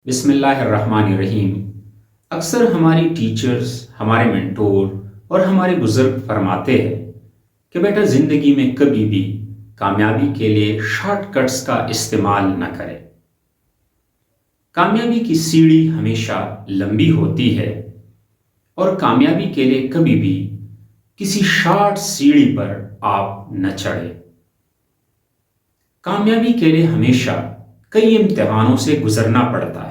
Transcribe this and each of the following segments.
بسم اللہ الرحمن الرحیم۔ اکثر ہماری ٹیچرز، ہمارے مینٹور اور ہمارے بزرگ فرماتے ہیں کہ بیٹا زندگی میں کبھی بھی کامیابی کے لیے شارٹ کٹس کا استعمال نہ کرے۔ کامیابی کی سیڑھی ہمیشہ لمبی ہوتی ہے اور کامیابی کے لیے کبھی بھی کسی شارٹ سیڑھی پر آپ نہ چڑھے۔ کامیابی کے لیے ہمیشہ کئی امتحانوں سے گزرنا پڑتا ہے۔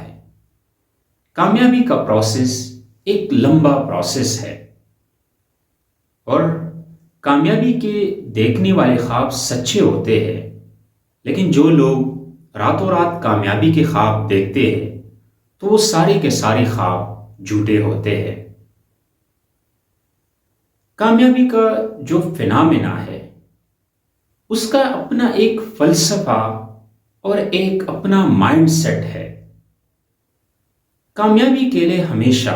کامیابی کا پروسیس ایک لمبا پروسیس ہے اور کامیابی کے دیکھنے والے خواب سچے ہوتے ہیں، لیکن جو لوگ راتوں رات کامیابی کے خواب دیکھتے ہیں تو وہ سارے کے سارے خواب جھوٹے ہوتے ہیں۔ کامیابی کا جو فینامنا ہے اس کا اپنا ایک فلسفہ اور ایک اپنا مائنڈ سیٹ ہے۔ کامیابی کے لیے ہمیشہ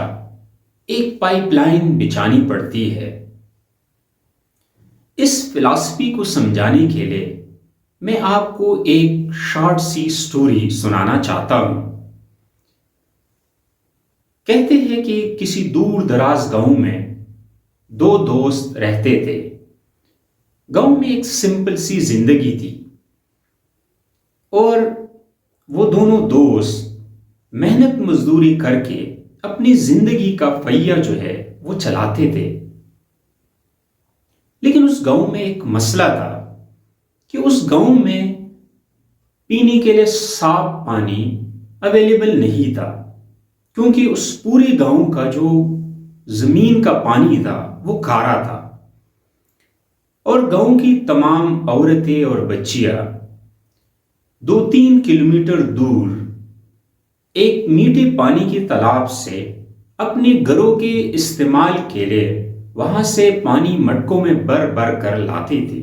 ایک پائپ لائن بچھانی پڑتی ہے۔ اس فلسفی کو سمجھانے کے لیے میں آپ کو ایک شارٹ سی سٹوری سنانا چاہتا ہوں۔ کہتے ہیں کہ کسی دور دراز گاؤں میں دو دوست رہتے تھے۔ گاؤں میں ایک سمپل سی زندگی تھی اور وہ دونوں دوست محنت مزدوری کر کے اپنی زندگی کا پہیہ جو ہے وہ چلاتے تھے۔ لیکن اس گاؤں میں ایک مسئلہ تھا کہ اس گاؤں میں پینے کے لیے صاف پانی اویلیبل نہیں تھا، کیونکہ اس پوری گاؤں کا جو زمین کا پانی تھا وہ کھارا تھا، اور گاؤں کی تمام عورتیں اور بچیاں 2-3 کلومیٹر دور ایک میٹھے پانی کی تالاب سے اپنے گھروں کے استعمال کے لیے وہاں سے پانی مٹکوں میں بھر بھر کر لاتی تھی،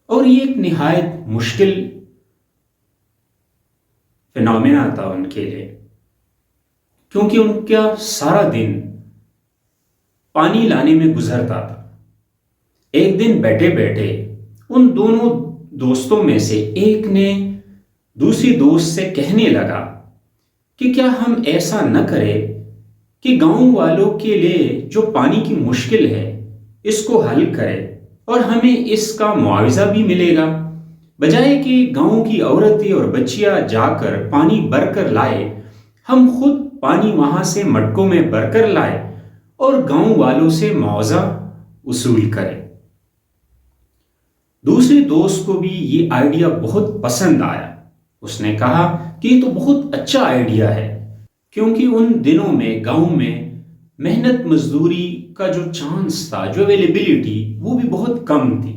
اور یہ ایک نہایت مشکل فینومینا تھا ان کے لیے، کیونکہ ان کا سارا دن پانی لانے میں گزرتا تھا۔ ایک دن بیٹھے بیٹھے ان دونوں دوستوں میں سے ایک نے دوسری دوست سے کہنے لگا کہ کیا ہم ایسا نہ کریں کہ گاؤں والوں کے لیے جو پانی کی مشکل ہے اس کو حل کرے اور ہمیں اس کا معاوضہ بھی ملے گا، بجائے کہ گاؤں کی عورتیں اور بچیاں جا کر پانی بھر کر لائے، ہم خود پانی وہاں سے مٹکوں میں بھر کر لائے اور گاؤں والوں سے معاوضہ وصول کرے۔ دوسرے دوست کو بھی یہ آئیڈیا بہت پسند آیا۔ اس نے کہا کہ یہ تو بہت اچھا آئیڈیا ہے، کیونکہ ان دنوں میں گاؤں میں محنت مزدوری کا جو چانس تھا، جو اویلیبلٹی، وہ بھی بہت کم تھی۔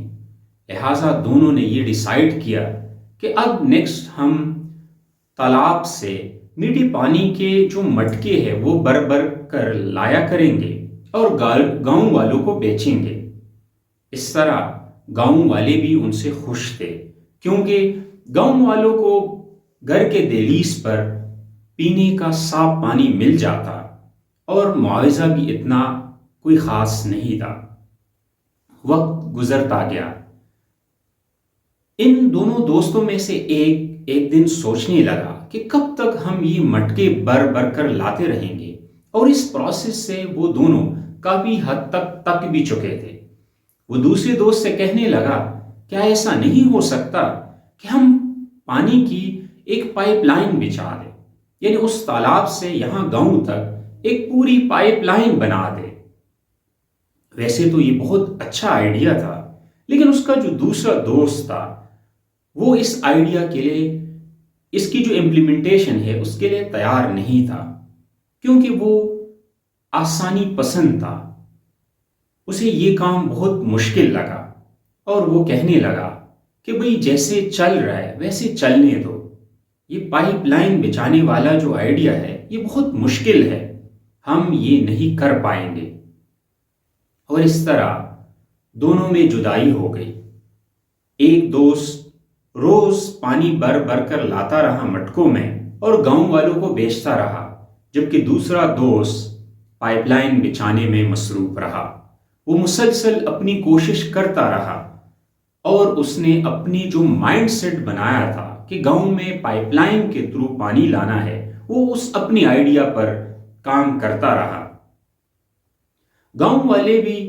لہٰذا دونوں نے یہ ڈیسائیڈ کیا کہ اب نیکسٹ ہم تالاب سے میٹھے پانی کے جو مٹکے ہیں وہ بھر بھر کر لایا کریں گے اور گاؤں والوں کو بیچیں گے۔ اس طرح گاؤں والے بھی ان سے خوش تھے، کیونکہ گاؤں والوں کو گھر کے دہلیز پر پینے کا صاف پانی مل جاتا اور معاوضہ بھی اتنا کوئی خاص نہیں تھا۔ وقت گزرتا گیا۔ ان دونوں دوستوں میں سے ایک دن سوچنے لگا کہ کب تک ہم یہ مٹکے بھر بھر کر لاتے رہیں گے، اور اس پروسیس سے وہ دونوں کافی حد تک تک بھی چکے تھے۔ وہ دوسرے دوست سے کہنے لگا، کیا ایسا نہیں ہو سکتا کہ ہم پانی کی ایک پائپ لائن بچھا دیں، یعنی اس تالاب سے یہاں گاؤں تک ایک پوری پائپ لائن بنا دے۔ ویسے تو یہ بہت اچھا آئیڈیا تھا، لیکن اس کا جو دوسرا دوست تھا وہ اس آئیڈیا کے لیے، اس کی جو امپلیمنٹیشن ہے اس کے لیے تیار نہیں تھا، کیونکہ وہ آسانی پسند تھا۔ اسے یہ کام بہت مشکل لگا اور وہ کہنے لگا کہ بھئی جیسے چل رہا ہے ویسے چلنے دو، یہ پائپ لائن بچھانے والا جو آئیڈیا ہے یہ بہت مشکل ہے، ہم یہ نہیں کر پائیں گے۔ اور اس طرح دونوں میں جدائی ہو گئی۔ ایک دوست روز پانی بھر بھر کر لاتا رہا مٹکوں میں اور گاؤں والوں کو بیچتا رہا، جبکہ دوسرا دوست پائپ لائن بچھانے میں مصروف رہا۔ وہ مسلسل اپنی کوشش کرتا رہا اور اس نے اپنی جو مائنڈ سیٹ بنایا تھا کہ گاؤں میں پائپ لائن کے تھرو پانی لانا ہے، وہ اس اپنی آئیڈیا پر کام کرتا رہا۔ گاؤں والے بھی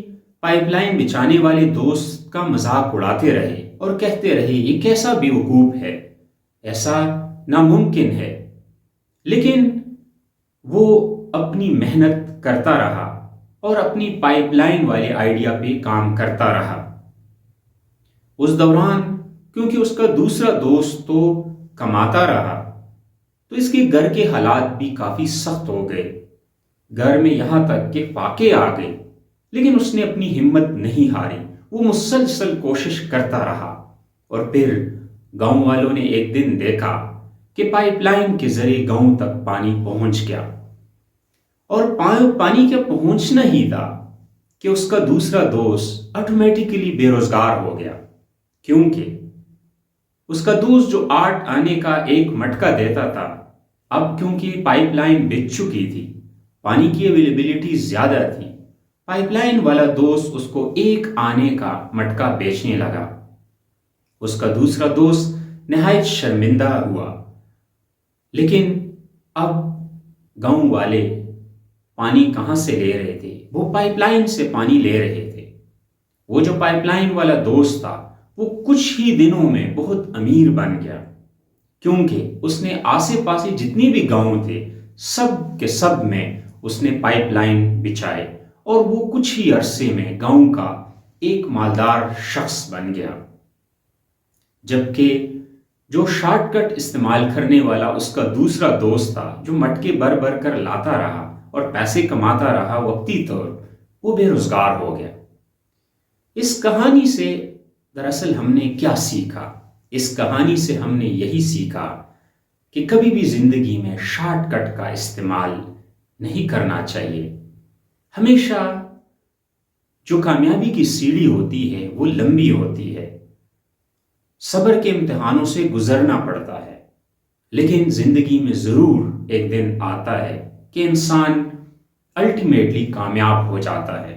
پائپ لائن بچھانے والے دوست کا مذاق اڑاتے رہے اور کہتے رہے یہ کیسا بیوقوف ہے، ایسا ناممکن ہے، لیکن وہ اپنی محنت کرتا رہا اور اپنی پائپ لائن والے آئیڈیا پہ کام کرتا رہا۔ اس دوران کیونکہ اس کا دوسرا دوست تو کماتا رہا تو اس کے گھر کے حالات بھی کافی سخت ہو گئے، گھر میں یہاں تک کہ فاقے آ گئے، لیکن اس نے اپنی ہمت نہیں ہاری، وہ مسلسل کوشش کرتا رہا۔ اور پھر گاؤں والوں نے ایک دن دیکھا کہ پائپ لائن کے ذریعے گاؤں تک پانی پہنچ گیا، اور پانی کیا پہنچنا ہی تھا کہ اس کا دوسرا دوست آٹومیٹیکلی بے روزگار ہو گیا، کیونکہ اس کا دوست جو 8 آنے کا ایک مٹکا دیتا تھا، اب کیونکہ پائپ لائن بچ چکی تھی، پانی کی اویلیبلٹی زیادہ تھی، پائپ لائن والا دوست اس کو 1 آنے کا مٹکا بیچنے لگا۔ اس کا دوسرا دوست نہایت شرمندہ ہوا، لیکن اب گاؤں والے پانی کہاں سے لے رہے تھے؟ وہ پائپ لائن سے پانی لے رہے تھے۔ وہ جو پائپ لائن والا دوست تھا وہ کچھ ہی دنوں میں بہت امیر بن گیا، کیونکہ اس نے آسے پاسے جتنی بھی گاؤں تھے سب کے سب میں اس نے پائپ لائن بچھائے، اور وہ کچھ ہی عرصے میں گاؤں کا ایک مالدار شخص بن گیا۔ جبکہ جو شارٹ کٹ استعمال کرنے والا اس کا دوسرا دوست تھا، جو مٹکے بھر بھر کر لاتا رہا اور پیسے کماتا رہا وقتی طور، وہ بے روزگار ہو گیا۔ اس کہانی سے دراصل ہم نے کیا سیکھا؟ اس کہانی سے ہم نے یہی سیکھا کہ کبھی بھی زندگی میں شارٹ کٹ کا استعمال نہیں کرنا چاہیے۔ ہمیشہ جو کامیابی کی سیڑھی ہوتی ہے وہ لمبی ہوتی ہے، صبر کے امتحانوں سے گزرنا پڑتا ہے، لیکن زندگی میں ضرور ایک دن آتا ہے کہ انسان الٹیمیٹلی کامیاب ہو جاتا ہے۔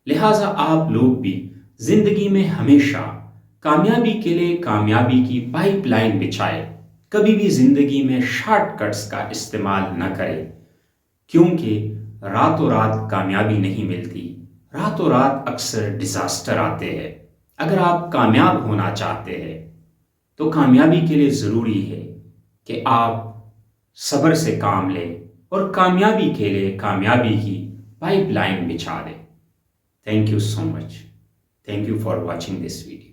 لہٰذا آپ لوگ بھی زندگی میں ہمیشہ کامیابی کے لیے کامیابی کی پائپ لائن بچھائے، کبھی بھی زندگی میں شارٹ کٹس کا استعمال نہ کرے، کیونکہ راتوں رات کامیابی نہیں ملتی، راتوں رات اکثر ڈیزاسٹر آتے ہیں۔ اگر آپ کامیاب ہونا چاہتے ہیں تو کامیابی کے لیے ضروری ہے کہ آپ صبر سے کام لیں اور کامیابی کے لیے کامیابی کی پائپ لائن بچھا دیں۔ Thank you so much. Thank you for watching this video.